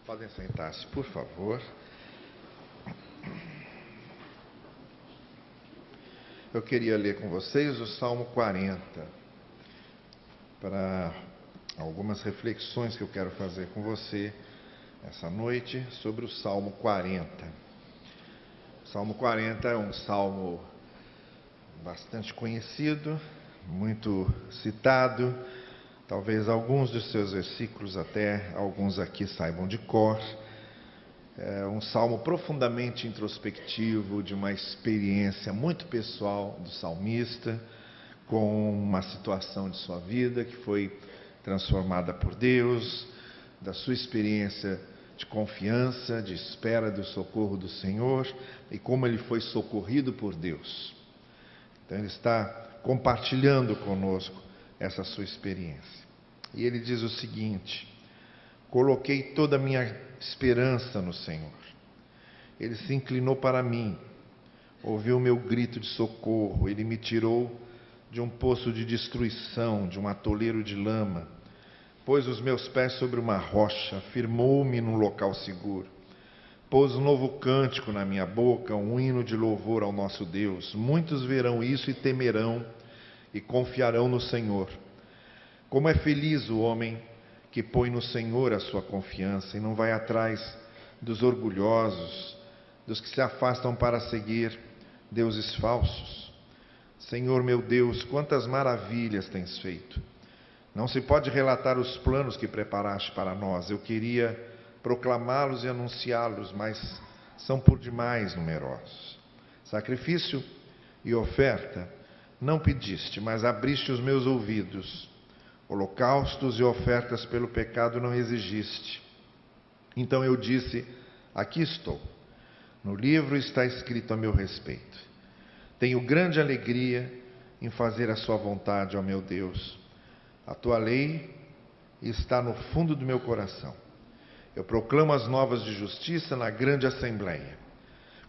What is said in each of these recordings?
Podem sentar-se, por favor. Eu queria ler com vocês o Salmo 40, para algumas reflexões que eu quero fazer com você essa noite sobre o Salmo 40. O Salmo 40 é um salmo bastante conhecido, muito citado. Talvez alguns dos seus versículos, até alguns aqui saibam de cor. É um salmo profundamente introspectivo, de uma experiência muito pessoal do salmista, com uma situação de sua vida que foi transformada por Deus, da sua experiência de confiança, de espera do socorro do Senhor e como ele foi socorrido por Deus. Então ele está compartilhando conosco essa sua experiência. E ele diz o seguinte: coloquei toda a minha esperança no Senhor. Ele se inclinou para mim, ouviu o meu grito de socorro, ele me tirou de um poço de destruição, de um atoleiro de lama, pôs os meus pés sobre uma rocha, firmou-me num local seguro, pôs um novo cântico na minha boca, um hino de louvor ao nosso Deus. Muitos verão isso e temerão e confiarão no Senhor. Como é feliz o homem que põe no Senhor a sua confiança e não vai atrás dos orgulhosos, dos que se afastam para seguir deuses falsos. Senhor meu Deus, quantas maravilhas tens feito! Não se pode relatar os planos que preparaste para nós. Eu queria proclamá-los e anunciá-los, mas são por demais numerosos. Sacrifício e oferta não pediste, mas abriste os meus ouvidos. Holocaustos e ofertas pelo pecado não exigiste. Então eu disse: aqui estou. No livro está escrito a meu respeito. Tenho grande alegria em fazer a sua vontade, ó meu Deus. A tua lei está no fundo do meu coração. Eu proclamo as novas de justiça na grande assembleia.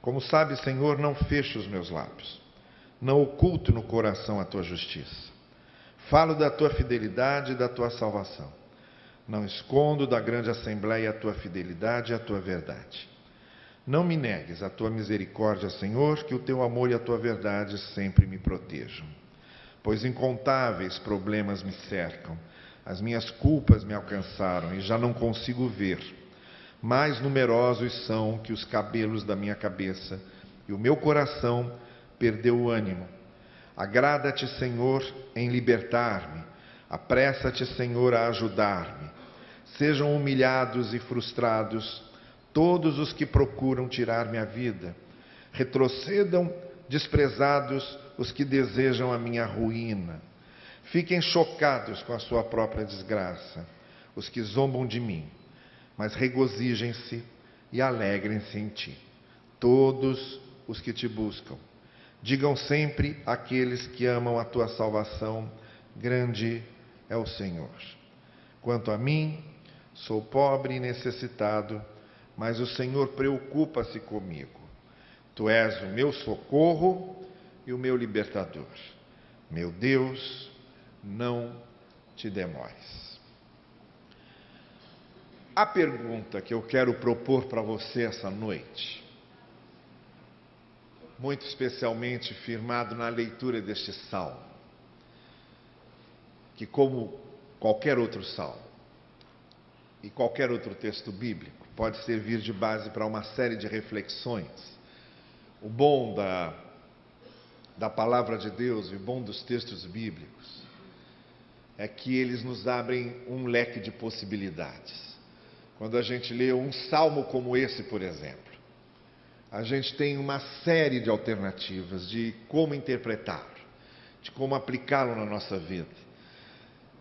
Como sabes, Senhor, não fecho os meus lábios. Não oculto no coração a tua justiça. Falo da tua fidelidade e da tua salvação. Não escondo da grande assembleia a tua fidelidade e a tua verdade. Não me negues a tua misericórdia, Senhor, que o teu amor e a tua verdade sempre me protejam. Pois incontáveis problemas me cercam, as minhas culpas me alcançaram e já não consigo ver. Mais numerosos são que os cabelos da minha cabeça, e o meu coração perdeu o ânimo. Agrada-te, Senhor, em libertar-me. Apressa-te, Senhor, a ajudar-me. Sejam humilhados e frustrados todos os que procuram tirar minha vida. Retrocedam desprezados os que desejam a minha ruína. Fiquem chocados com a sua própria desgraça os que zombam de mim. Mas regozijem-se e alegrem-se em ti, todos os que te buscam. Digam sempre àqueles que amam a tua salvação: grande é o Senhor. Quanto a mim, sou pobre e necessitado, mas o Senhor preocupa-se comigo. Tu és o meu socorro e o meu libertador. Meu Deus, não te demores. A pergunta que eu quero propor para você essa noite, muito especialmente firmado na leitura deste salmo, que, como qualquer outro salmo e qualquer outro texto bíblico, pode servir de base para uma série de reflexões. O bom da palavra de Deus e o bom dos textos bíblicos é que eles nos abrem um leque de possibilidades. Quando a gente lê um salmo como esse, por exemplo, a gente tem uma série de alternativas de como interpretar, de como aplicá-lo na nossa vida.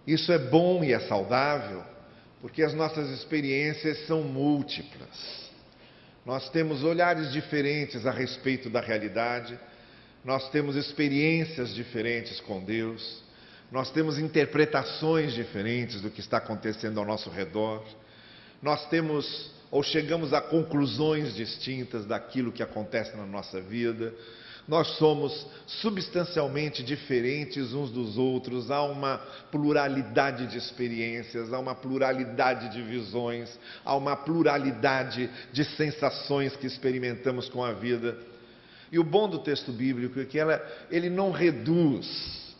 Isso é bom e é saudável, porque as nossas experiências são múltiplas. Nós temos olhares diferentes a respeito da realidade, nós temos experiências diferentes com Deus, nós temos interpretações diferentes do que está acontecendo ao nosso redor, nós temos ou chegamos a conclusões distintas daquilo que acontece na nossa vida. Nós somos substancialmente diferentes uns dos outros, há uma pluralidade de experiências, há uma pluralidade de visões, há uma pluralidade de sensações que experimentamos com a vida. E o bom do texto bíblico é que ele não reduz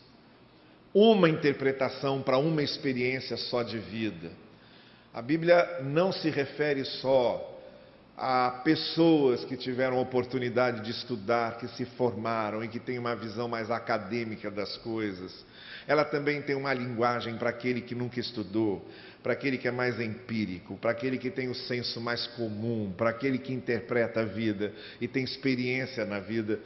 uma interpretação para uma experiência só de vida. A Bíblia não se refere só a pessoas que tiveram a oportunidade de estudar, que se formaram e que têm uma visão mais acadêmica das coisas. Ela também tem uma linguagem para aquele que nunca estudou, para aquele que é mais empírico, para aquele que tem o senso mais comum, para aquele que interpreta a vida e tem experiência na vida,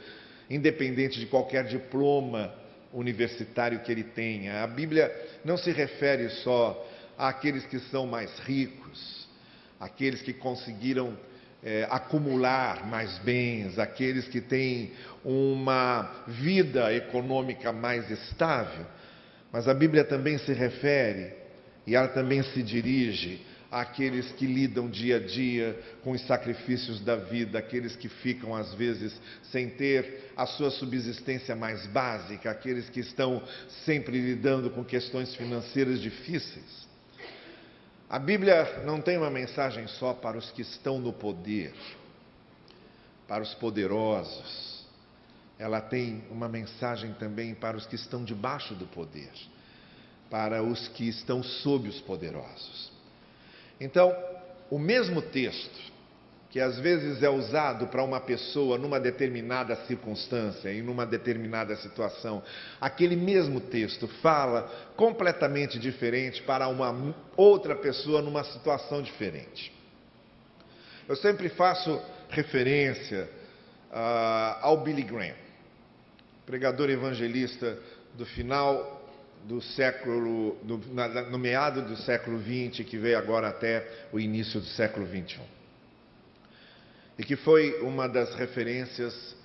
independente de qualquer diploma universitário que ele tenha. A Bíblia não se refere só àqueles que são mais ricos, àqueles que conseguiram acumular mais bens, aqueles que têm uma vida econômica mais estável, mas a Bíblia também se refere e ela também se dirige àqueles que lidam dia a dia com os sacrifícios da vida, aqueles que ficam às vezes sem ter a sua subsistência mais básica, aqueles que estão sempre lidando com questões financeiras difíceis. A Bíblia não tem uma mensagem só para os que estão no poder, para os poderosos. Ela tem uma mensagem também para os que estão debaixo do poder, para os que estão sob os poderosos. Então, o mesmo texto, que às vezes é usado para uma pessoa numa determinada circunstância e numa determinada situação, aquele mesmo texto fala completamente diferente para uma outra pessoa numa situação diferente. Eu sempre faço referência ao Billy Graham, pregador evangelista do final do século, no meado do século XX, que veio agora até o início do século XXI. E que foi uma das referências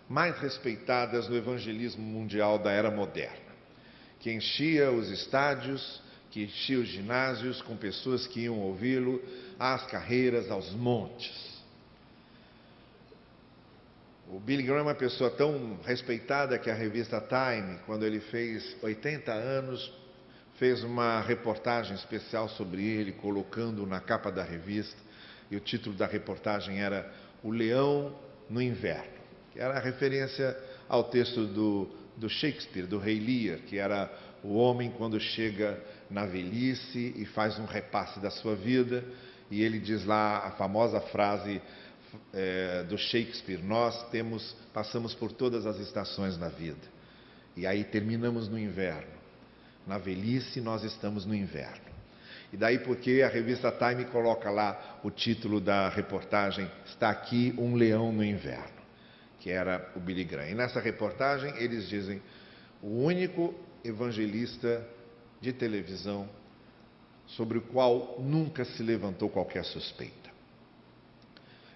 mais respeitadas no evangelismo mundial da era moderna, que enchia os estádios, que enchia os ginásios com pessoas que iam ouvi-lo, às carreiras, aos montes. O Billy Graham é uma pessoa tão respeitada que a revista Time, quando ele fez 80 anos, fez uma reportagem especial sobre ele, colocando-o na capa da revista, e o título da reportagem era O Leão no Inverno, que era a referência ao texto do Shakespeare, do Rei Lear, que era o homem quando chega na velhice e faz um repasse da sua vida, e ele diz lá a famosa frase do Shakespeare: nós passamos por todas as estações da vida, e aí terminamos no inverno. Na velhice nós estamos no inverno. E daí porque a revista Time coloca lá o título da reportagem: Está aqui um leão no inverno, que era o Billy Graham. E nessa reportagem eles dizem: o único evangelista de televisão sobre o qual nunca se levantou qualquer suspeita.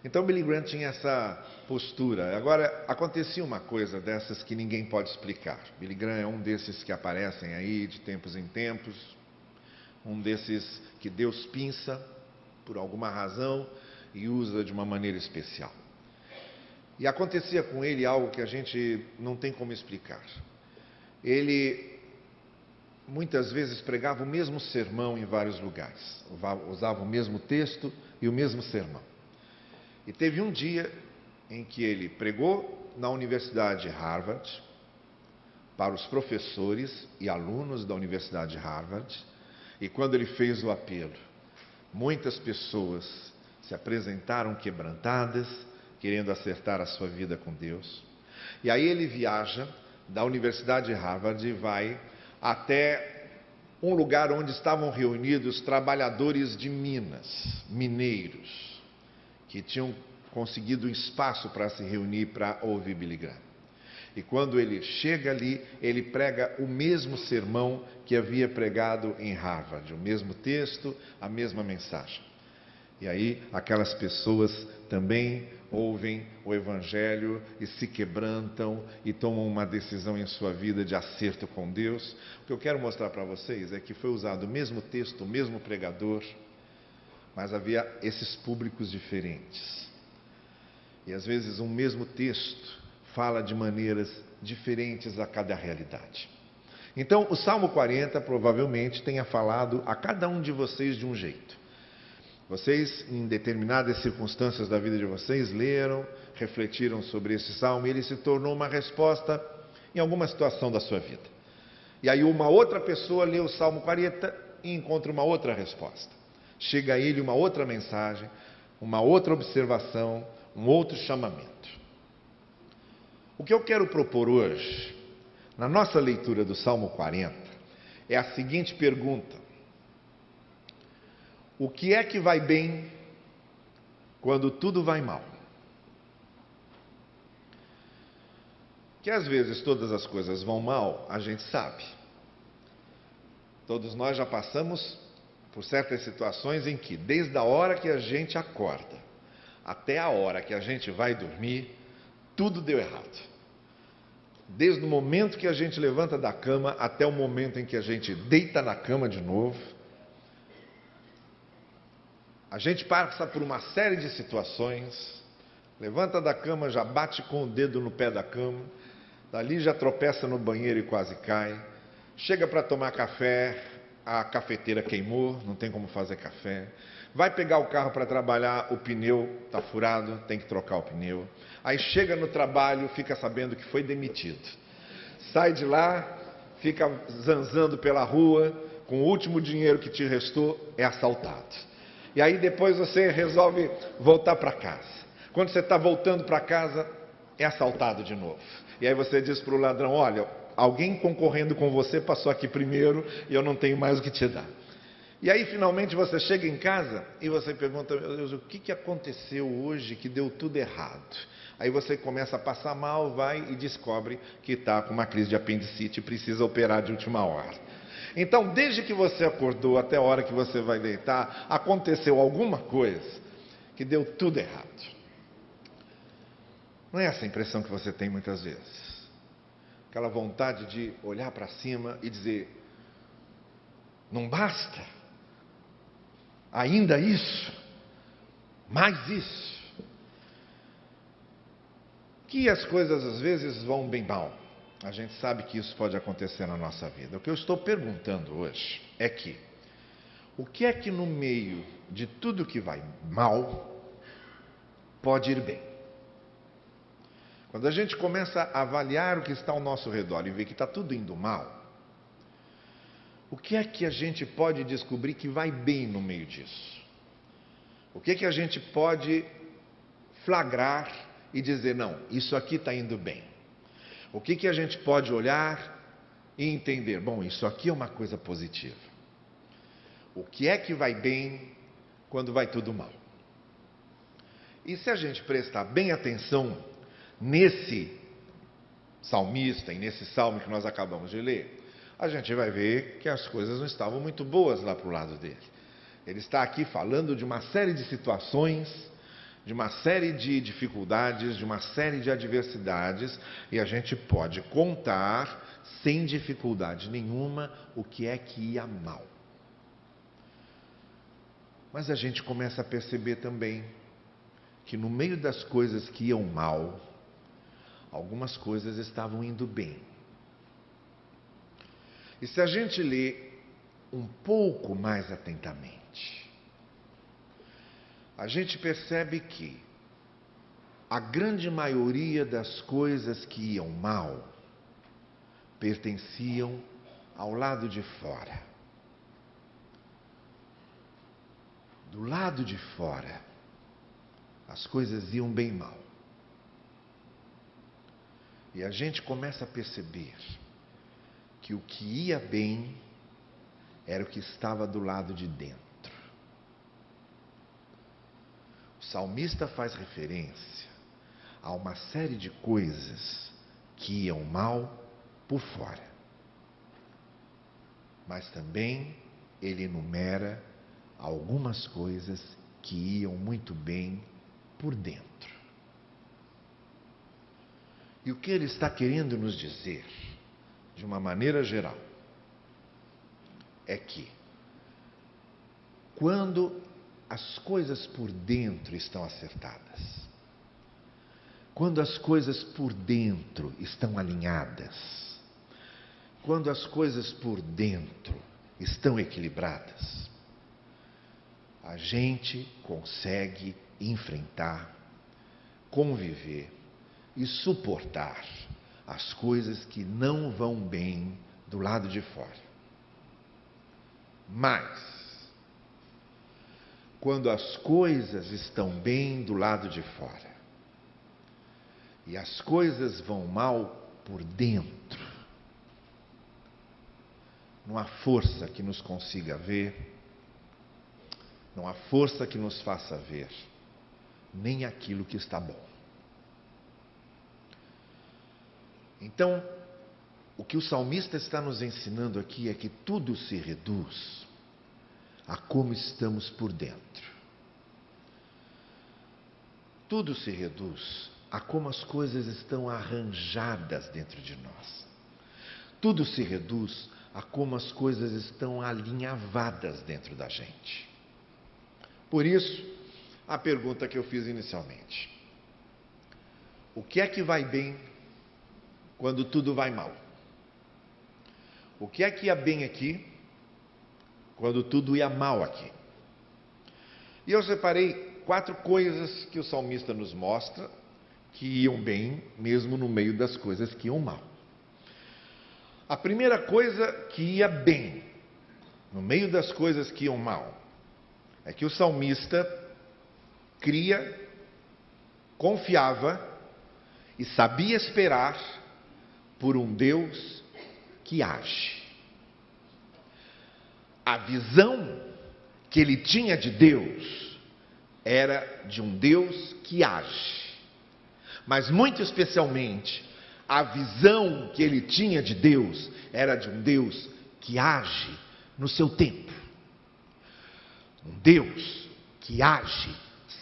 Então Billy Graham tinha essa postura. Agora, acontecia uma coisa dessas que ninguém pode explicar. Billy Graham é um desses que aparecem aí de tempos em tempos, um desses que Deus pinça por alguma razão e usa de uma maneira especial. E acontecia com ele algo que a gente não tem como explicar. Ele muitas vezes pregava o mesmo sermão em vários lugares, usava o mesmo texto e o mesmo sermão. E teve um dia em que ele pregou na Universidade de Harvard, para os professores e alunos da Universidade de Harvard, e quando ele fez o apelo, muitas pessoas se apresentaram quebrantadas, querendo acertar a sua vida com Deus. E aí ele viaja da Universidade de Harvard e vai até um lugar onde estavam reunidos trabalhadores de Minas, mineiros, que tinham conseguido espaço para se reunir para ouvir Billy Graham. E quando ele chega ali, ele prega o mesmo sermão que havia pregado em Harvard, o mesmo texto, a mesma mensagem. E aí aquelas pessoas também ouvem o Evangelho e se quebrantam e tomam uma decisão em sua vida de acerto com Deus. O que eu quero mostrar para vocês é que foi usado o mesmo texto, o mesmo pregador, mas havia esses públicos diferentes. E às vezes um mesmo texto fala de maneiras diferentes a cada realidade. Então, o Salmo 40 provavelmente tenha falado a cada um de vocês de um jeito. Vocês, em determinadas circunstâncias da vida de vocês, leram, refletiram sobre esse salmo e ele se tornou uma resposta em alguma situação da sua vida. E aí uma outra pessoa lê o Salmo 40 e encontra uma outra resposta. Chega a ele uma outra mensagem, uma outra observação, um outro chamamento. O que eu quero propor hoje, na nossa leitura do Salmo 40, é a seguinte pergunta: o que é que vai bem quando tudo vai mal? Que às vezes todas as coisas vão mal, a gente sabe. Todos nós já passamos por certas situações em que, desde a hora que a gente acorda até a hora que a gente vai dormir, tudo deu errado. Desde o momento que a gente levanta da cama até o momento em que a gente deita na cama de novo, a gente passa por uma série de situações, levanta da cama, já bate com o dedo no pé da cama, dali já tropeça no banheiro e quase cai, chega para tomar café, a cafeteira queimou, não tem como fazer café, vai pegar o carro para trabalhar, o pneu está furado, tem que trocar o pneu, aí chega no trabalho, fica sabendo que foi demitido, sai de lá, fica zanzando pela rua, com o último dinheiro que te restou, é assaltado. E aí depois você resolve voltar para casa. Quando você está voltando para casa, é assaltado de novo. E aí você diz para o ladrão: olha, alguém concorrendo com você passou aqui primeiro e eu não tenho mais o que te dar. E aí finalmente você chega em casa e você pergunta: meu Deus, o que aconteceu hoje que deu tudo errado? Aí você começa a passar mal, vai e descobre que está com uma crise de apendicite e precisa operar de última hora. Então, desde que você acordou até a hora que você vai deitar, aconteceu alguma coisa que deu tudo errado. Não é essa a impressão que você tem muitas vezes? Aquela vontade de olhar para cima e dizer: não basta, ainda isso, mais isso. Que as coisas às vezes vão bem mal. A gente sabe que isso pode acontecer na nossa vida. O que eu estou perguntando hoje é o que é que no meio de tudo que vai mal, pode ir bem? Quando a gente começa a avaliar o que está ao nosso redor e vê que está tudo indo mal, o que é que a gente pode descobrir que vai bem no meio disso? O que é que a gente pode flagrar e dizer: não, isso aqui está indo bem? O que a gente pode olhar e entender? Bom, isso aqui é uma coisa positiva. O que é que vai bem quando vai tudo mal? E se a gente prestar bem atenção nesse salmista e nesse salmo que nós acabamos de ler, a gente vai ver que as coisas não estavam muito boas lá para o lado dele. Ele está aqui falando de uma série de situações, de uma série de dificuldades, de uma série de adversidades, e a gente pode contar, sem dificuldade nenhuma, o que é que ia mal. Mas a gente começa a perceber também que no meio das coisas que iam mal, algumas coisas estavam indo bem. E se a gente lê um pouco mais atentamente, a gente percebe que a grande maioria das coisas que iam mal pertenciam ao lado de fora. Do lado de fora, as coisas iam bem mal. E a gente começa a perceber que o que ia bem era o que estava do lado de dentro. O salmista faz referência a uma série de coisas que iam mal por fora. Mas também ele enumera algumas coisas que iam muito bem por dentro. E o que ele está querendo nos dizer, de uma maneira geral, é que quando as coisas por dentro estão acertadas, quando as coisas por dentro estão alinhadas, quando as coisas por dentro estão equilibradas, a gente consegue enfrentar, conviver e suportar as coisas que não vão bem do lado de fora. Mas, quando as coisas estão bem do lado de fora e as coisas vão mal por dentro, não há força que nos consiga ver, não há força que nos faça ver nem aquilo que está bom. Então, o que o salmista está nos ensinando aqui é que tudo se reduz a como estamos por dentro. Tudo se reduz a como as coisas estão arranjadas dentro de nós. Tudo se reduz a como as coisas estão alinhavadas dentro da gente. Por isso, a pergunta que eu fiz inicialmente: o que é que vai bem quando tudo vai mal? O que é que ia bem aqui quando tudo ia mal aqui? E eu separei 4 coisas que o salmista nos mostra que iam bem, mesmo no meio das coisas que iam mal. A primeira coisa que ia bem, no meio das coisas que iam mal, é que o salmista cria, confiava e sabia esperar por um Deus que age. A visão que ele tinha de Deus era de um Deus que age. Mas muito especialmente, a visão que ele tinha de Deus era de um Deus que age no seu tempo. Um Deus que age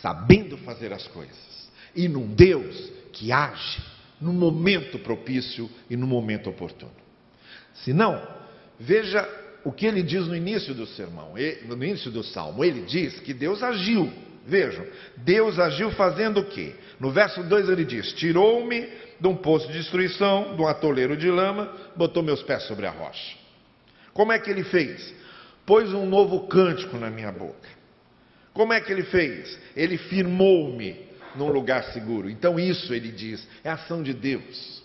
sabendo fazer as coisas. E num Deus que age no momento propício e no momento oportuno. Se não, veja o que ele diz no início do sermão, no início do salmo. Ele diz que Deus agiu. Vejam, Deus agiu fazendo o quê? No verso 2 ele diz: tirou-me de um poço de destruição, de um atoleiro de lama, botou meus pés sobre a rocha. Como é que ele fez? Pôs um novo cântico na minha boca. Como é que ele fez? Ele firmou-me num lugar seguro. Então isso, ele diz, é a ação de Deus.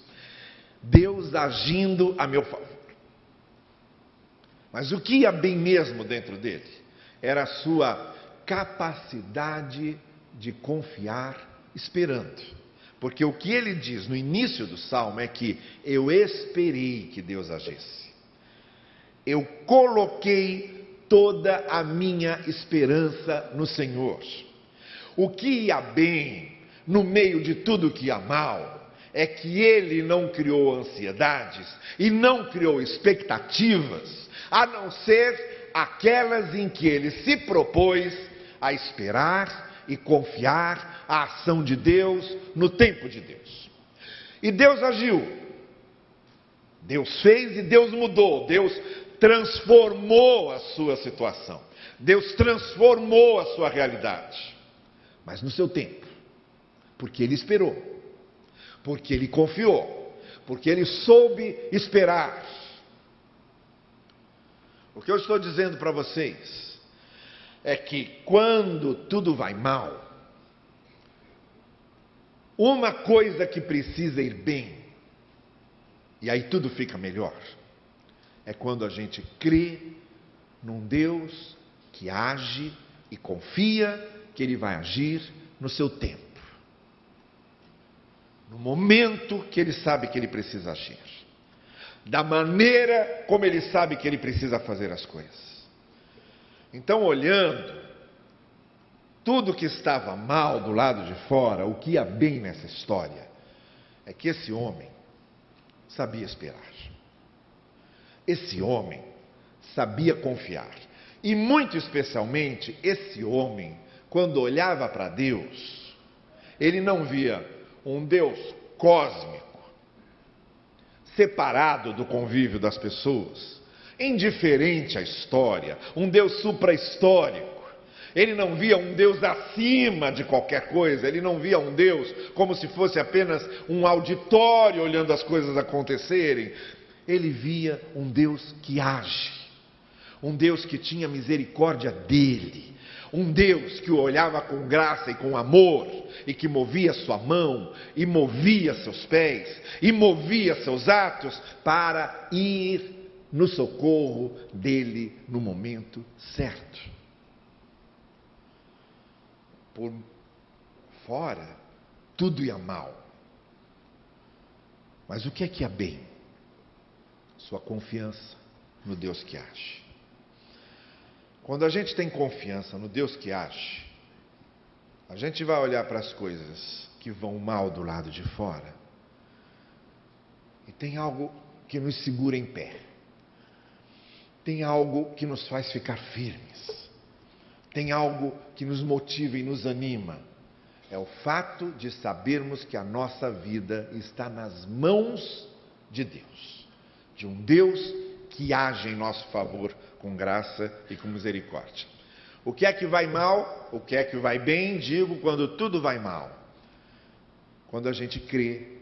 Deus agindo a meu favor. Mas o que ia bem mesmo dentro dele era a sua capacidade de confiar esperando. Porque o que ele diz no início do salmo é que eu esperei que Deus agisse. Eu coloquei toda a minha esperança no Senhor. O que ia bem no meio de tudo que ia mal é que ele não criou ansiedades e não criou expectativas, a não ser aquelas em que ele se propôs a esperar e confiar a ação de Deus no tempo de Deus. E Deus agiu. Deus fez e Deus mudou. Deus transformou a sua situação. Deus transformou a sua realidade. Mas no seu tempo. Porque ele esperou. Porque ele confiou. Porque ele soube esperar. O que eu estou dizendo para vocês é que quando tudo vai mal, uma coisa que precisa ir bem, e aí tudo fica melhor, é quando a gente crê num Deus que age e confia que Ele vai agir no seu tempo. No momento que Ele sabe que Ele precisa agir. Da maneira como Ele sabe que Ele precisa fazer as coisas. Então, olhando tudo que estava mal do lado de fora, o que ia bem nessa história, é que esse homem sabia esperar. Esse homem sabia confiar. E muito especialmente, esse homem, quando olhava para Deus, ele não via um Deus cósmico, separado do convívio das pessoas, indiferente à história, um Deus supra-histórico. Ele não via um Deus acima de qualquer coisa, ele não via um Deus como se fosse apenas um auditório olhando as coisas acontecerem. Ele via um Deus que age, um Deus que tinha misericórdia dele, um Deus que o olhava com graça e com amor, e que movia sua mão, e movia seus pés, e movia seus atos para ir no socorro dele no momento certo. Por fora, tudo ia mal. Mas o que é que ia bem? Sua confiança no Deus que age. Quando a gente tem confiança no Deus que age, a gente vai olhar para as coisas que vão mal do lado de fora e tem algo que nos segura em pé. Tem algo que nos faz ficar firmes. Tem algo que nos motiva e nos anima. É o fato de sabermos que a nossa vida está nas mãos de Deus. De um Deus que age em nosso favor com graça e com misericórdia. O que é que vai mal? O que é que vai bem? Digo, quando tudo vai mal. Quando a gente crê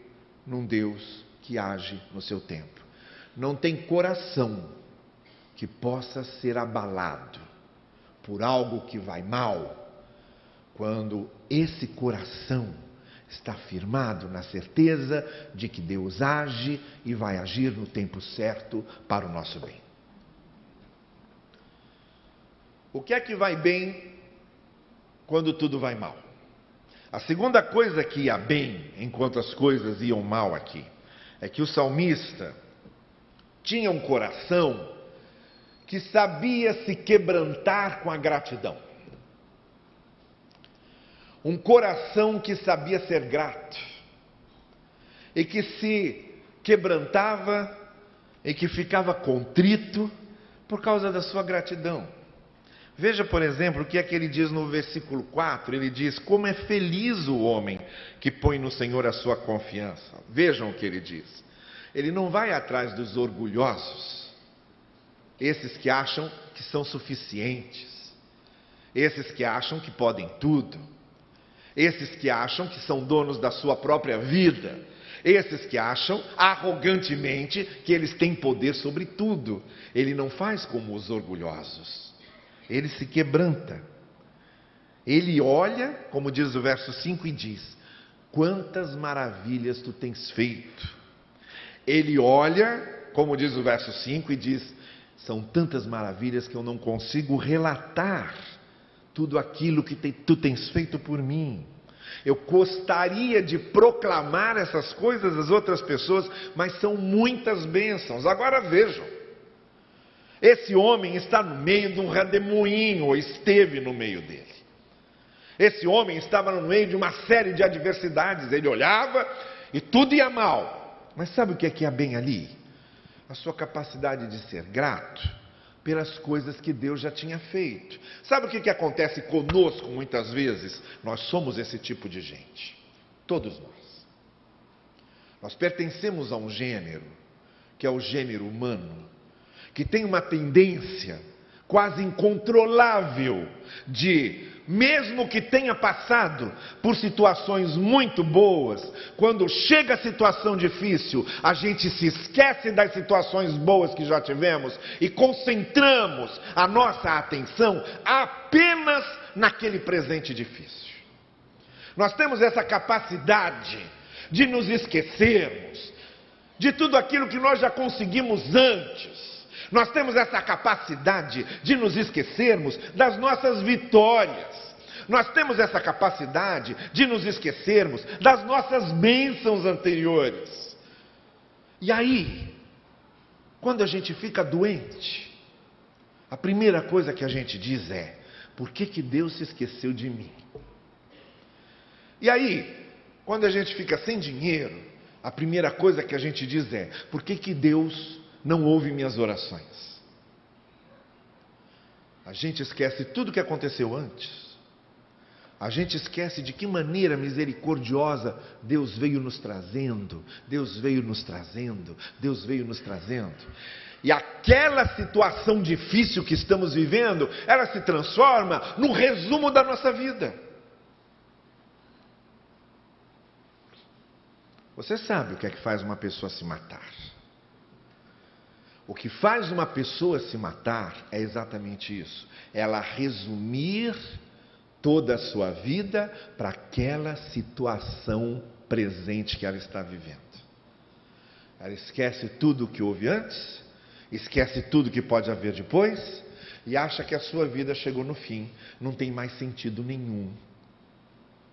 num Deus que age no seu tempo. Não tem coração que possa ser abalado por algo que vai mal, quando esse coração está firmado na certeza de que Deus age e vai agir no tempo certo para o nosso bem. O que é que vai bem quando tudo vai mal? A segunda coisa que ia bem enquanto as coisas iam mal aqui, é que o salmista tinha um coração que sabia se quebrantar com a gratidão. Um coração que sabia ser grato. E que se quebrantava e que ficava contrito por causa da sua gratidão. Veja, por exemplo, o que é que ele diz no versículo 4. Ele diz, como é feliz o homem que põe no Senhor a sua confiança. Vejam o que ele diz. Ele não vai atrás dos orgulhosos. Esses que acham que são suficientes. Esses que acham que podem tudo. Esses que acham que são donos da sua própria vida. Esses que acham arrogantemente que eles têm poder sobre tudo. Ele não faz como os orgulhosos. Ele se quebranta. Ele olha, como diz o verso 5, e diz, quantas maravilhas tu tens feito. Ele olha, como diz o verso 5, e diz, são tantas maravilhas que eu não consigo relatar tudo aquilo que tu tens feito por mim. Eu gostaria de proclamar essas coisas às outras pessoas, mas são muitas bênçãos. Agora vejam, esse homem está no meio de um redemoinho, ou esteve no meio dele. Esse homem estava no meio de uma série de adversidades. Ele olhava e tudo ia mal. Mas sabe o que é que ia bem ali? A sua capacidade de ser grato pelas coisas que Deus já tinha feito. Sabe o que acontece conosco muitas vezes? Nós somos esse tipo de gente. Todos nós. Nós pertencemos a um gênero, que é o gênero humano, que tem uma tendência quase incontrolável de, mesmo que tenha passado por situações muito boas, quando chega a situação difícil, a gente se esquece das situações boas que já tivemos e concentramos a nossa atenção apenas naquele presente difícil. Nós temos essa capacidade de nos esquecermos de tudo aquilo que nós já conseguimos antes. Nós temos essa capacidade de nos esquecermos das nossas vitórias. Nós temos essa capacidade de nos esquecermos das nossas bênçãos anteriores. E aí, quando a gente fica doente, a primeira coisa que a gente diz é, por que Deus se esqueceu de mim? E aí, quando a gente fica sem dinheiro, a primeira coisa que a gente diz é, por que Deus não ouve minhas orações? A gente esquece tudo o que aconteceu antes. A gente esquece de que maneira misericordiosa Deus veio nos trazendo. Deus veio nos trazendo. Deus veio nos trazendo. E aquela situação difícil que estamos vivendo, ela se transforma no resumo da nossa vida. Você sabe o que é que faz uma pessoa se matar? O que faz uma pessoa se matar é exatamente isso. Ela resumir toda a sua vida para aquela situação presente que ela está vivendo. Ela esquece tudo o que houve antes, esquece tudo que pode haver depois e acha que a sua vida chegou no fim, não tem mais sentido nenhum,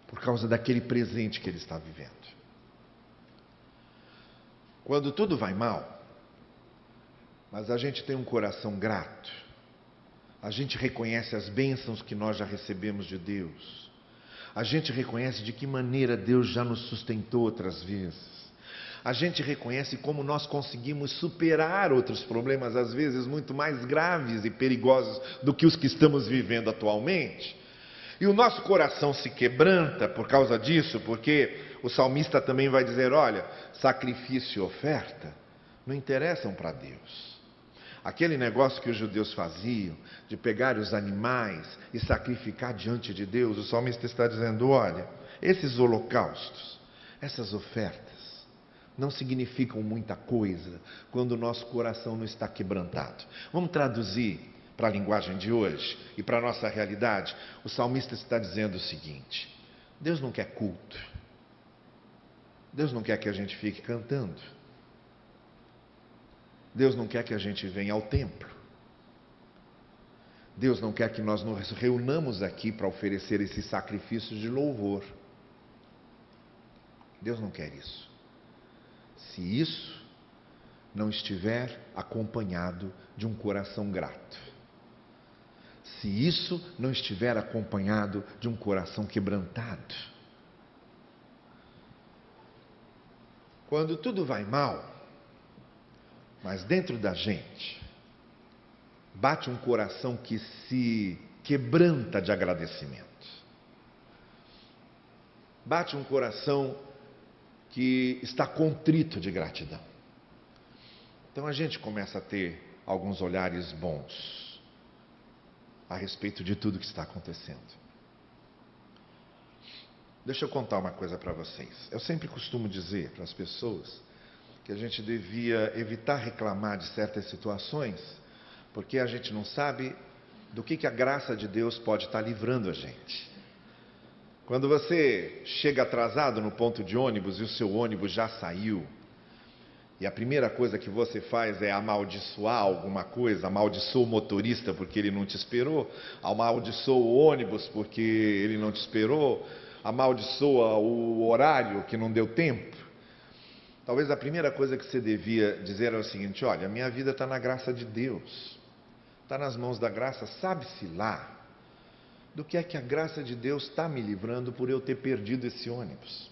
por causa daquele presente que ele está vivendo. Quando tudo vai mal, mas a gente tem um coração grato, a gente reconhece as bênçãos que nós já recebemos de Deus, a gente reconhece de que maneira Deus já nos sustentou outras vezes, a gente reconhece como nós conseguimos superar outros problemas, às vezes muito mais graves e perigosos do que os que estamos vivendo atualmente. E o nosso coração se quebranta por causa disso, porque o salmista também vai dizer, olha, sacrifício e oferta não interessam para Deus. Aquele negócio que os judeus faziam, de pegar os animais e sacrificar diante de Deus, o salmista está dizendo, olha, esses holocaustos, essas ofertas, não significam muita coisa quando o nosso coração não está quebrantado. Vamos traduzir para a linguagem de hoje e para a nossa realidade. O salmista está dizendo o seguinte: Deus não quer culto. Deus não quer que a gente fique cantando. Deus não quer que a gente venha ao templo. Deus não quer que nós nos reunamos aqui para oferecer esses sacrifícios de louvor. Deus não quer isso. Se isso não estiver acompanhado de um coração grato. Se isso não estiver acompanhado de um coração quebrantado. Quando tudo vai mal, mas dentro da gente, bate um coração que se quebranta de agradecimento. Bate um coração que está contrito de gratidão. Então a gente começa a ter alguns olhares bons a respeito de tudo que está acontecendo. Deixa eu contar uma coisa para vocês. Eu sempre costumo dizer para as pessoas que a gente devia evitar reclamar de certas situações, porque a gente não sabe do que a graça de Deus pode estar livrando a gente. Quando você chega atrasado no ponto de ônibus e o seu ônibus já saiu, e a primeira coisa que você faz é amaldiçoar alguma coisa, amaldiçoa o motorista porque ele não te esperou, amaldiçoa o ônibus porque ele não te esperou, amaldiçoa o horário que não deu tempo. Talvez a primeira coisa que você devia dizer é o seguinte: olha, a minha vida está na graça de Deus, está nas mãos da graça, sabe-se lá do que é que a graça de Deus está me livrando por eu ter perdido esse ônibus.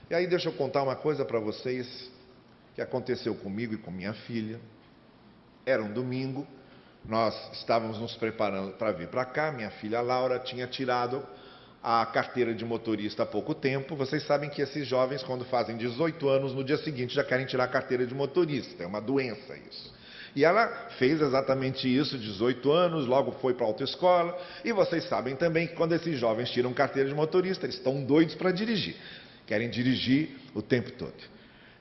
E aí deixa eu contar uma coisa para vocês que aconteceu comigo e com minha filha. Era um domingo, nós estávamos nos preparando para vir para cá, minha filha Laura tinha tirado a carteira de motorista há pouco tempo. Vocês sabem que esses jovens, quando fazem 18 anos, no dia seguinte já querem tirar a carteira de motorista, é uma doença isso. E ela fez exatamente isso, 18 anos, logo foi para a autoescola. E vocês sabem também que quando esses jovens tiram carteira de motorista, eles estão doidos para dirigir. Querem dirigir o tempo todo.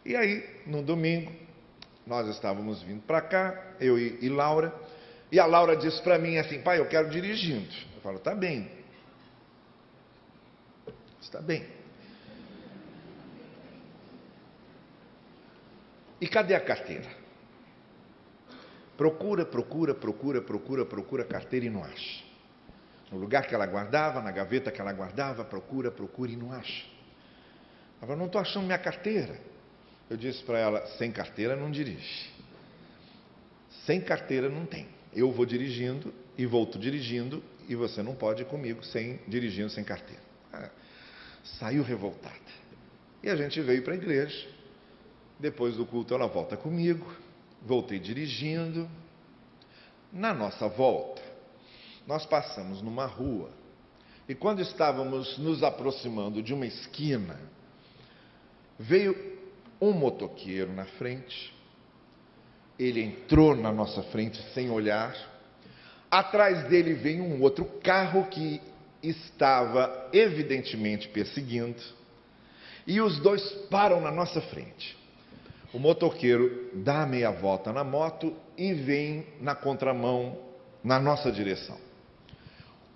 E aí, no domingo, nós estávamos vindo para cá, eu e Laura. E a Laura disse para mim assim: pai, eu quero dirigindo. Eu falo: tá bem. Está bem. E cadê a carteira? Procura a carteira e não acha. No lugar que ela guardava, na gaveta que ela guardava, procura e não acha. Ela falou: não estou achando minha carteira. Eu disse para ela: sem carteira não dirige. Sem carteira não tem. Eu vou dirigindo e volto dirigindo e você não pode ir comigo dirigindo sem carteira. Saiu revoltada. E a gente veio para a igreja. Depois do culto ela volta comigo. Voltei dirigindo. Na nossa volta, nós passamos numa rua. E quando estávamos nos aproximando de uma esquina, veio um motoqueiro na frente Ele entrou na nossa frente sem olhar. Atrás dele vem um outro carro que estava evidentemente perseguindo. E os dois param na nossa frente. O motoqueiro dá meia volta na moto e vem na contramão na nossa direção.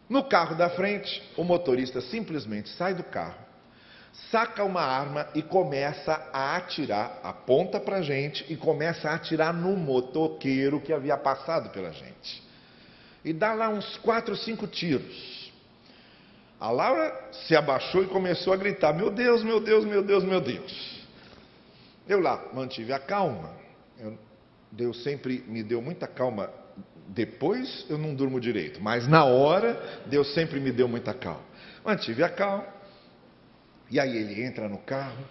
No carro da frente, o motorista simplesmente sai do carro, saca uma arma e começa a atirar, aponta para a gente e começa a atirar no motoqueiro que havia passado pela gente. E dá lá uns 4, 5 tiros. A Laura se abaixou e começou a gritar: meu Deus, meu Deus, meu Deus, meu Deus. Eu lá mantive a calma. Deus sempre me deu muita calma. Depois eu não durmo direito, mas na hora Deus sempre me deu muita calma. Mantive a calma. E aí ele entra no carro,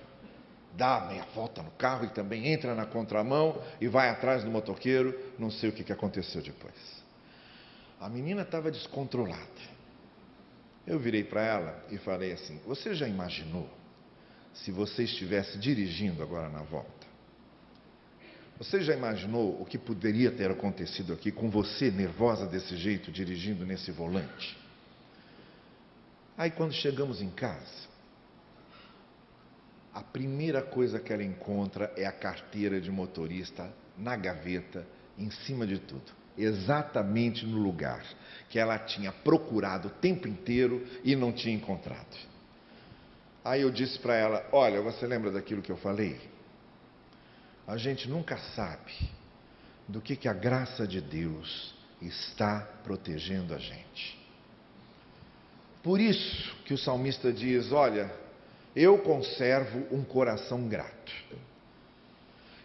dá meia volta no carro e também entra na contramão e vai atrás do motoqueiro. Não sei o que aconteceu depois. A menina estava descontrolada. Eu virei para ela e falei assim: você já imaginou se você estivesse dirigindo agora na volta? Você já imaginou o que poderia ter acontecido aqui com você nervosa desse jeito, dirigindo nesse volante? Aí quando chegamos em casa, a primeira coisa que ela encontra é a carteira de motorista na gaveta, em cima de tudo. Exatamente no lugar que ela tinha procurado o tempo inteiro e não tinha encontrado. Aí eu disse para ela: olha, você lembra daquilo que eu falei? A gente nunca sabe do que a graça de Deus está protegendo a gente. Por isso que o salmista diz: olha, eu conservo um coração grato.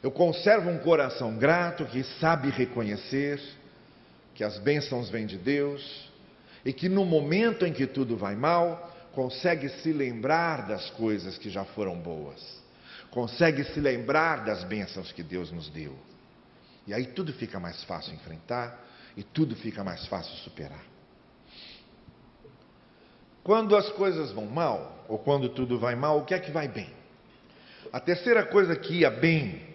Eu conservo um coração grato que sabe reconhecer que as bênçãos vêm de Deus e que no momento em que tudo vai mal, consegue se lembrar das coisas que já foram boas, consegue se lembrar das bênçãos que Deus nos deu. E aí tudo fica mais fácil enfrentar e tudo fica mais fácil superar. Quando as coisas vão mal, ou quando tudo vai mal, o que é que vai bem? A terceira coisa que ia bem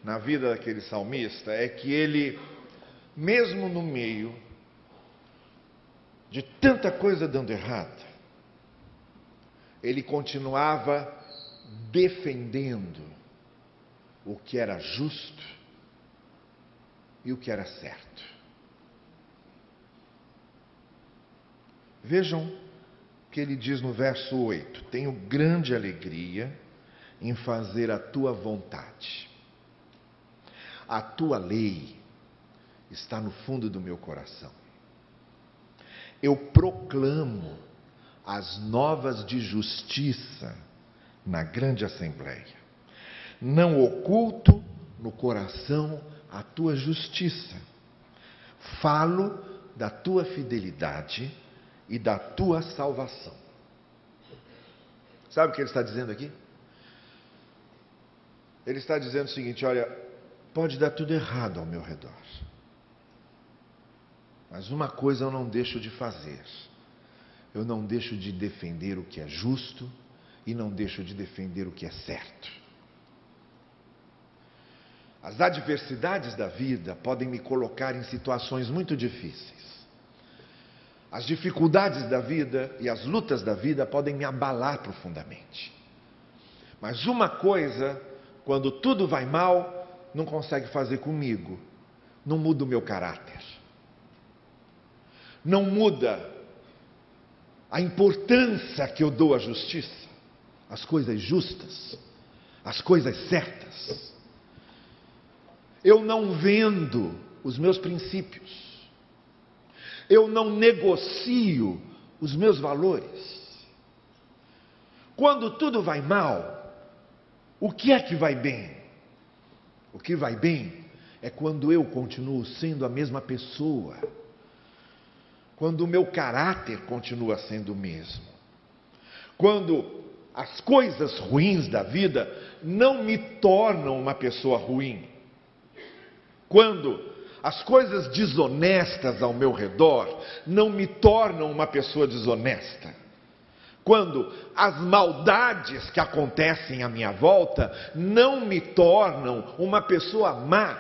na vida daquele salmista é que ele, mesmo no meio de tanta coisa dando errado, ele continuava defendendo o que era justo e o que era certo. Vejam que ele diz no verso 8: tenho grande alegria em fazer a tua vontade. A tua lei está no fundo do meu coração. Eu proclamo as novas de justiça na grande assembleia. Não oculto no coração a tua justiça. Falo da tua fidelidade e da tua salvação. Sabe o que ele está dizendo aqui? Ele está dizendo o seguinte: olha, pode dar tudo errado ao meu redor, mas uma coisa eu não deixo de fazer: eu não deixo de defender o que é justo e não deixo de defender o que é certo. As adversidades da vida podem me colocar em situações muito difíceis. As dificuldades da vida e as lutas da vida podem me abalar profundamente. Mas uma coisa, quando tudo vai mal, não consegue fazer comigo: não muda o meu caráter. Não muda a importância que eu dou à justiça, às coisas justas, às coisas certas. Eu não vendo os meus princípios. Eu não negocio os meus valores. Quando tudo vai mal, o que é que vai bem? O que vai bem é quando eu continuo sendo a mesma pessoa. Quando o meu caráter continua sendo o mesmo. Quando as coisas ruins da vida não me tornam uma pessoa ruim. Quando as coisas desonestas ao meu redor não me tornam uma pessoa desonesta. Quando as maldades que acontecem à minha volta não me tornam uma pessoa má.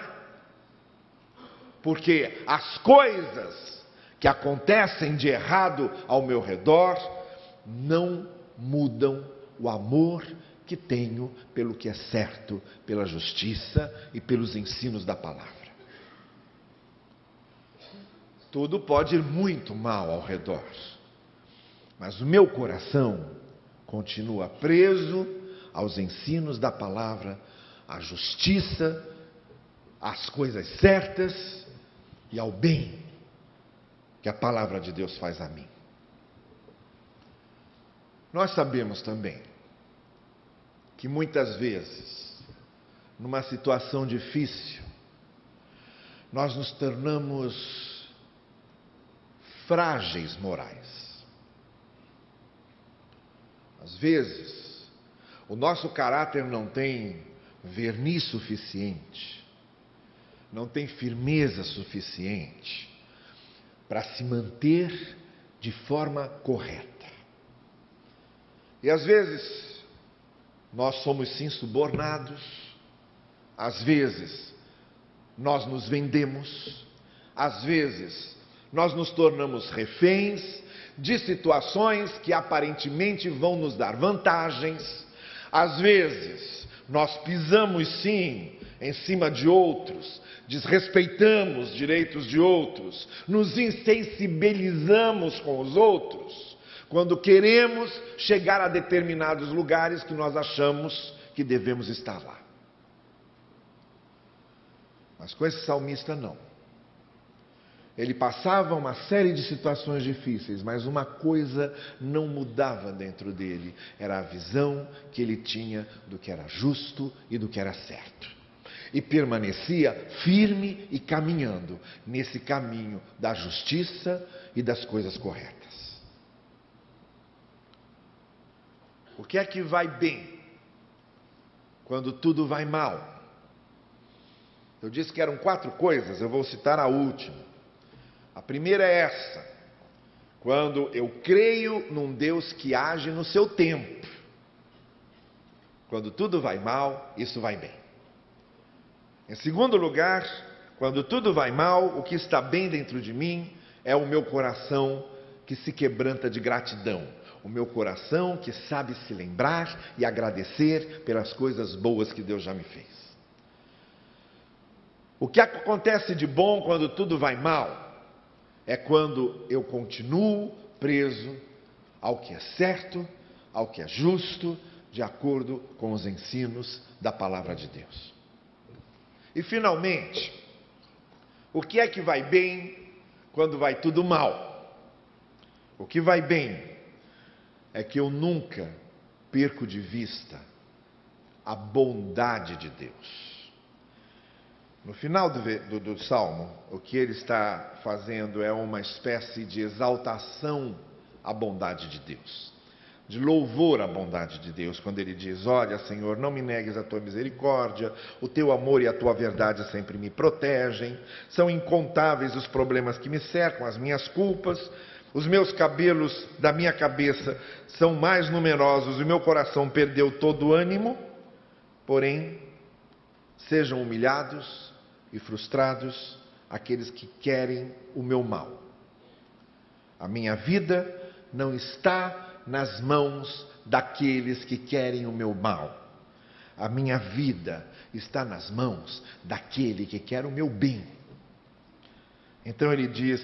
porque as coisas que acontecem de errado ao meu redor não mudam o amor que tenho pelo que é certo, pela justiça e pelos ensinos da palavra. Tudo pode ir muito mal ao redor, mas o meu coração continua preso aos ensinos da palavra, à justiça, às coisas certas e ao bem que a palavra de Deus faz a mim. Nós sabemos também que muitas vezes, numa situação difícil, nós nos tornamos frágeis morais. Às vezes, o nosso caráter não tem verniz suficiente, não tem firmeza suficiente para se manter de forma correta. E às vezes, nós somos sim subornados, às vezes, nós nos vendemos, às vezes, nós nos tornamos reféns de situações que aparentemente vão nos dar vantagens, às vezes, nós pisamos sim em cima de outros, desrespeitamos direitos de outros, nos insensibilizamos com os outros, quando queremos chegar a determinados lugares que nós achamos que devemos estar lá. Mas com esse salmista não. Ele passava uma série de situações difíceis, mas uma coisa não mudava dentro dele, era a visão que ele tinha do que era justo e do que era certo. E permanecia firme e caminhando nesse caminho da justiça e das coisas corretas. O que é que vai bem quando tudo vai mal? Eu disse que eram 4 coisas, eu vou citar a última. A primeira é essa: quando eu creio num Deus que age no seu tempo. Quando tudo vai mal, isso vai bem. Em segundo lugar, quando tudo vai mal, o que está bem dentro de mim é o meu coração que se quebranta de gratidão. O meu coração que sabe se lembrar e agradecer pelas coisas boas que Deus já me fez. O que acontece de bom quando tudo vai mal é quando eu continuo preso ao que é certo, ao que é justo, de acordo com os ensinos da palavra de Deus. E finalmente, o que é que vai bem quando vai tudo mal? O que vai bem é que eu nunca perco de vista a bondade de Deus. No final do Salmo, o que ele está fazendo é uma espécie de exaltação à bondade de Deus, de louvor à bondade de Deus, quando ele diz: olha, Senhor, não me negues a tua misericórdia, o teu amor e a tua verdade sempre me protegem, são incontáveis os problemas que me cercam, as minhas culpas, os meus cabelos da minha cabeça são mais numerosos, o meu coração perdeu todo o ânimo, porém, sejam humilhados e frustrados aqueles que querem o meu mal. A minha vida não está nas mãos daqueles que querem o meu mal. A minha vida está nas mãos daquele que quer o meu bem. Então ele diz: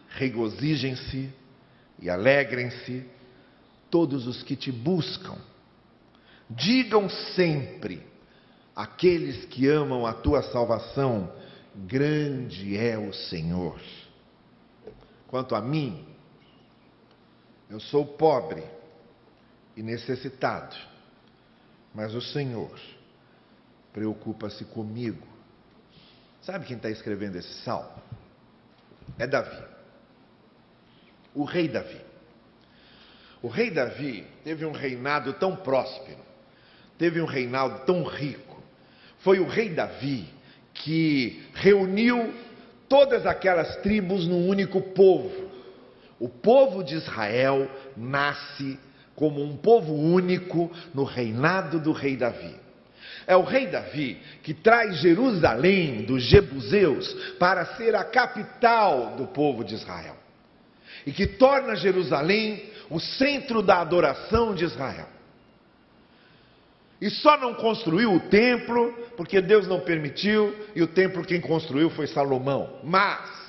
regozijem-se e alegrem-se todos os que te buscam. Digam sempre aqueles que amam a tua salvação: grande é o Senhor. Quanto a mim, eu sou pobre e necessitado, mas o Senhor preocupa-se comigo. Sabe quem está escrevendo esse salmo? É Davi, o rei Davi. O rei Davi teve um reinado tão próspero, teve um reinado tão rico. Foi o rei Davi que reuniu todas aquelas tribos num único povo. O povo de Israel nasce como um povo único no reinado do rei Davi. É o rei Davi que traz Jerusalém dos jebuseus para ser a capital do povo de Israel. E que torna Jerusalém o centro da adoração de Israel. E só não construiu o templo porque Deus não permitiu, e o templo quem construiu foi Salomão. Mas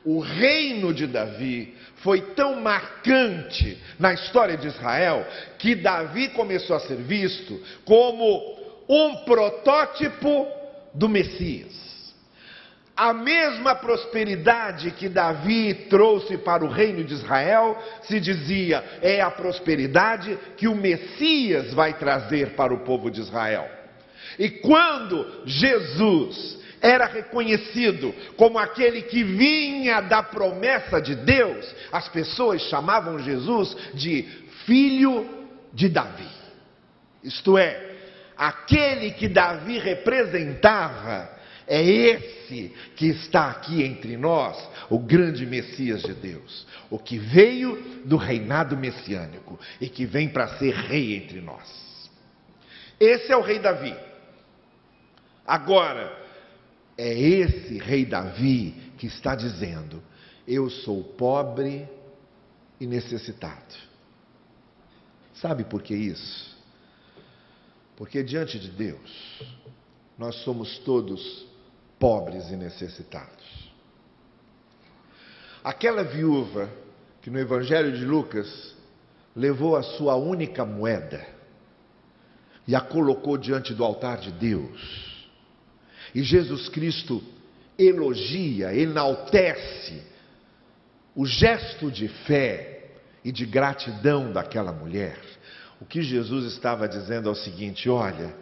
o reino de Davi foi tão marcante na história de Israel que Davi começou a ser visto como um protótipo do Messias. A mesma prosperidade que Davi trouxe para o reino de Israel, se dizia, é a prosperidade que o Messias vai trazer para o povo de Israel. E quando Jesus era reconhecido como aquele que vinha da promessa de Deus, as pessoas chamavam Jesus de filho de Davi. Isto é, aquele que Davi representava é esse que está aqui entre nós, o grande Messias de Deus, o que veio do reinado messiânico e que vem para ser rei entre nós. Esse é o rei Davi. Agora, é esse rei Davi que está dizendo: eu sou pobre e necessitado. Sabe por que isso? Porque diante de Deus, nós somos todos pobres e necessitados. Aquela viúva que no Evangelho de Lucas levou a sua única moeda e a colocou diante do altar de Deus. E Jesus Cristo elogia, enaltece o gesto de fé e de gratidão daquela mulher. O que Jesus estava dizendo é o seguinte: olha,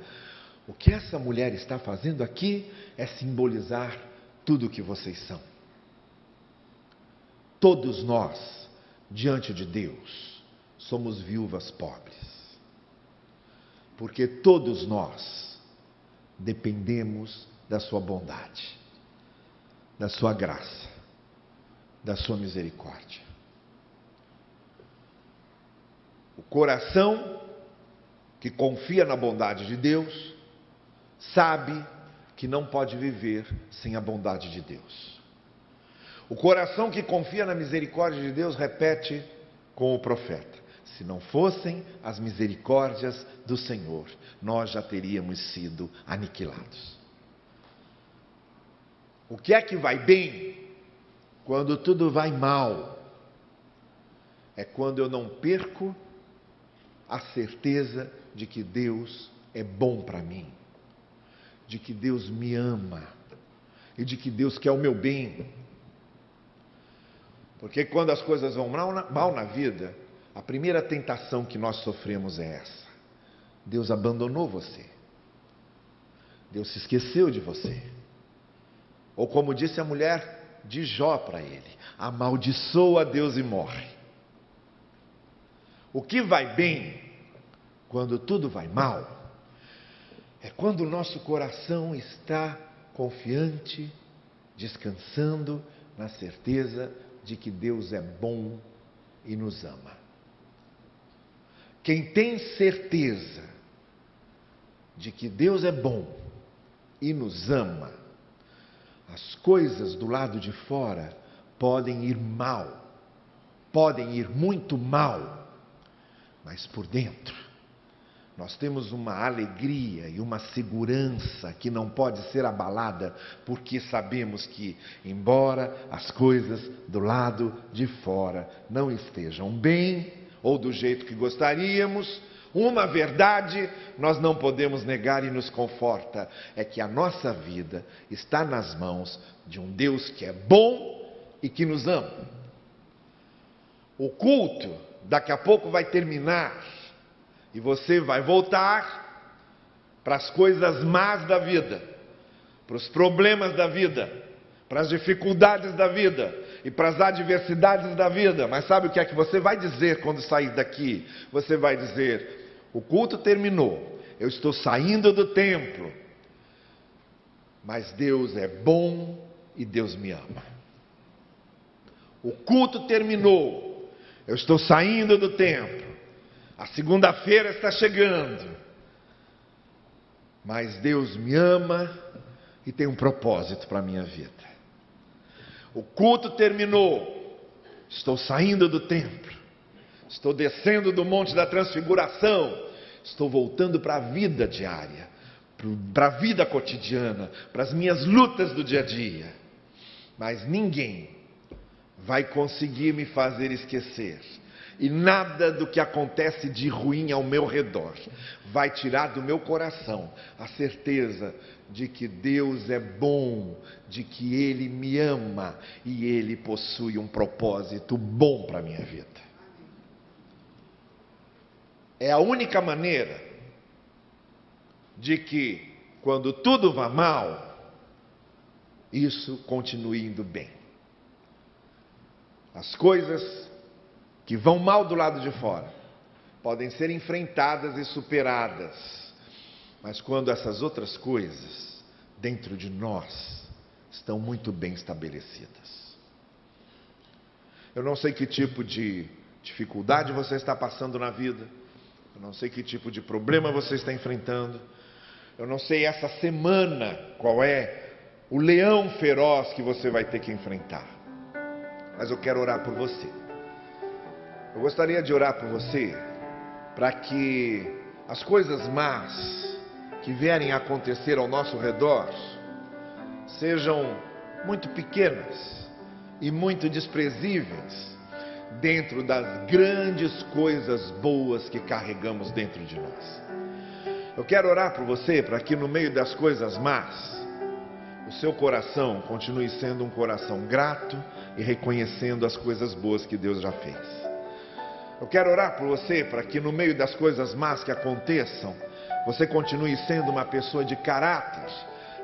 o que essa mulher está fazendo aqui é simbolizar tudo o que vocês são. Todos nós, diante de Deus, somos viúvas pobres. Porque todos nós dependemos da sua bondade, da sua graça, da sua misericórdia. O coração que confia na bondade de Deus sabe que não pode viver sem a bondade de Deus. O coração que confia na misericórdia de Deus repete com o profeta: se não fossem as misericórdias do Senhor, nós já teríamos sido aniquilados. O que é que vai bem quando tudo vai mal? É quando eu não perco a certeza de que Deus é bom para mim, de que Deus me ama e de que Deus quer o meu bem. Porque quando as coisas vão mal na vida, a primeira tentação que nós sofremos é essa: Deus abandonou você, Deus se esqueceu de você. Ou como disse a mulher de Jó para ele: amaldiçoa Deus e morre. O que vai bem quando tudo vai mal é quando o nosso coração está confiante, descansando na certeza de que Deus é bom e nos ama. Quem tem certeza de que Deus é bom e nos ama, as coisas do lado de fora podem ir mal, podem ir muito mal, mas por dentro nós temos uma alegria e uma segurança que não pode ser abalada, porque sabemos que, embora as coisas do lado de fora não estejam bem ou do jeito que gostaríamos, uma verdade nós não podemos negar e nos conforta: é que a nossa vida está nas mãos de um Deus que é bom e que nos ama. O culto daqui a pouco vai terminar e você vai voltar para as coisas más da vida, para os problemas da vida, para as dificuldades da vida e para as adversidades da vida. Mas sabe o que é que você vai dizer quando sair daqui? Você vai dizer: o culto terminou, eu estou saindo do templo, mas Deus é bom e Deus me ama. O culto terminou, eu estou saindo do templo, a segunda-feira está chegando, mas Deus me ama e tem um propósito para a minha vida. O culto terminou, estou saindo do templo, estou descendo do Monte da Transfiguração, estou voltando para a vida diária, para a vida cotidiana, para as minhas lutas do dia a dia. Mas ninguém vai conseguir me fazer esquecer. E nada do que acontece de ruim ao meu redor vai tirar do meu coração a certeza de que Deus é bom, de que Ele me ama e Ele possui um propósito bom para a minha vida. É a única maneira de que, quando tudo vá mal, isso continue indo bem. As coisas que vão mal do lado de fora podem ser enfrentadas e superadas, mas quando essas outras coisas dentro de nós estão muito bem estabelecidas. Eu não sei que tipo de dificuldade você está passando na vida, eu não sei que tipo de problema você está enfrentando, eu não sei essa semana qual é o leão feroz que você vai ter que enfrentar, mas eu quero orar por você. Eu gostaria de orar por você para que as coisas más que vierem a acontecer ao nosso redor sejam muito pequenas e muito desprezíveis dentro das grandes coisas boas que carregamos dentro de nós. Eu quero orar por você para que no meio das coisas más o seu coração continue sendo um coração grato e reconhecendo as coisas boas que Deus já fez. Eu quero orar por você para que no meio das coisas más que aconteçam, você continue sendo uma pessoa de caráter,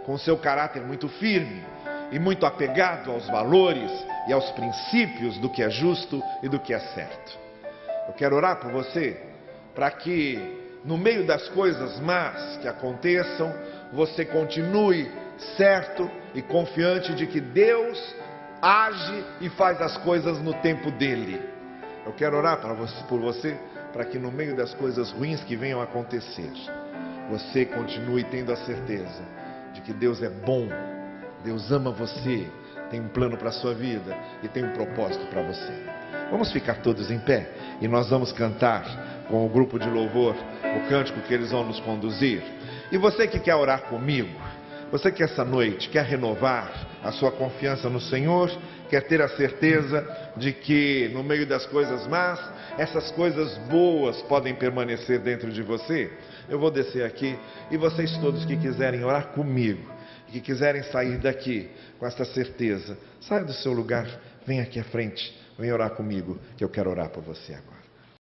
com seu caráter muito firme e muito apegado aos valores e aos princípios do que é justo e do que é certo. Eu quero orar por você para que no meio das coisas más que aconteçam, você continue certo e confiante de que Deus age e faz as coisas no tempo dele. Eu quero orar por você, para que no meio das coisas ruins que venham a acontecer, você continue tendo a certeza de que Deus é bom, Deus ama você, tem um plano para a sua vida e tem um propósito para você. Vamos ficar todos em pé e nós vamos cantar com o grupo de louvor o cântico que eles vão nos conduzir. E você que quer orar comigo, você que essa noite quer renovar a sua confiança no Senhor, quer ter a certeza de que no meio das coisas más, essas coisas boas podem permanecer dentro de você, eu vou descer aqui e vocês todos que quiserem orar comigo, que quiserem sair daqui com essa certeza, saia do seu lugar, vem aqui à frente, vem orar comigo, que eu quero orar por você agora.